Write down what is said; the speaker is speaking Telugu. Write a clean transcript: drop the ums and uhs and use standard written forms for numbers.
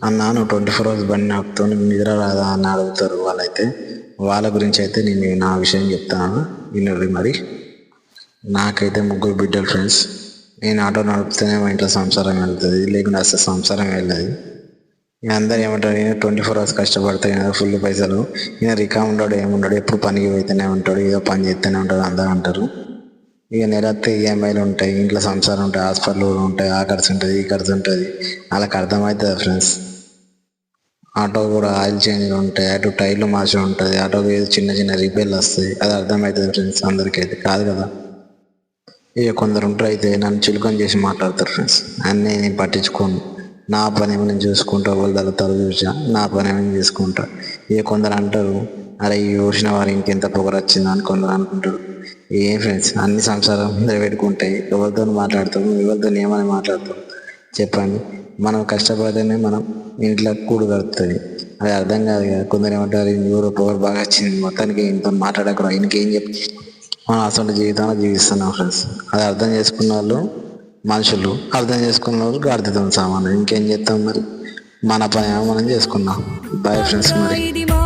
అన్నా నువ్వు 24 hours బండి నడుపుతూ నీకు నిద్ర రాదా అని అడుగుతారు వాళ్ళైతే. వాళ్ళ గురించి అయితే నేను నా విషయం చెప్తాను వినండి మరి. నాకైతే 3 బిడ్డలు ఫ్రెండ్స్. నేను ఆటో నడిపితేనే మా ఇంట్లో సంసారం వెళ్తుంది, లేకుంటే అసలు సంసారం వెళ్ళదు. ఇక అందరు ఏమంటారు, ఈయన 24 hours కష్టపడతాయి కదా, ఫుల్ పైసలు, ఈయన రికా ఉంటాడు ఏముంటాడు, ఎప్పుడు పనికి పోతూనే ఉంటాడు, ఏదో పని చేస్తూనే ఉంటాడు అందరూ అంటారు. ఇక నెలస్తే ఈఎంఐలు ఉంటాయి, ఇంట్లో సంసారం ఉంటాయి, హాస్పిటల్ ఉంటాయి, ఆ ఖర్చు ఉంటుంది, ఈ ఖర్చు ఉంటుంది. వాళ్ళకి అర్థమవుతుంది ఫ్రెండ్స్. ఆటో కూడా ఆయిల్ చేంజ్లు ఉంటాయి, అటు టైర్లు మార్చి ఉంటుంది, ఆటోకి ఏదో చిన్న చిన్న రిపేర్లు వస్తాయి, అది అర్థమవుతుంది ఫ్రెండ్స్. అందరికీ అయితే కాదు కదా. ఇక కొందరు ఉంటారు అయితే నన్ను చులకన చేసి మాట్లాడతారు ఫ్రెండ్స్. అన్నీ నేను పట్టించుకోను, నా పని ఏమో నేను చూసుకుంటా, వాళ్ళ తల చూసా నా పని ఏమో నేను చేసుకుంటా. ఇక కొందరు అంటారు, అరే ఈ ఊసిన వారు ఇంకెంత పొగరు వచ్చిందా అని కొందరు అనుకుంటారు. ఏం ఫ్రెండ్స్, అన్ని సంసారం మీద పెట్టుకుంటాయి, ఎవరితో మాట్లాడతాం, ఎవరితో ఏమని మాట్లాడతాం చెప్పండి. మనం కష్టపడితేనే మనం ఇంట్లో కూడు గడుపుతుంది, అది అర్థం కాదు కదా. కొందరు ఏమంటారు, ఎవరో పొగరు బాగా వచ్చింది, మొత్తానికి ఇంత మాట్లాడకూడదు, ఇంకేం చెప్పి మనం అసలు జీవితాన్ని జీవిస్తున్నాం ఫ్రెండ్స్. అది అర్థం చేసుకున్న వాళ్ళు మనుషులు, అర్థం చేసుకున్న వాళ్ళు గాడిదతో సామాను. ఇంకేం చేస్తాం మరి, మన పని మనం చేసుకున్నాం. బాయ్ ఫ్రెండ్స్ మరి.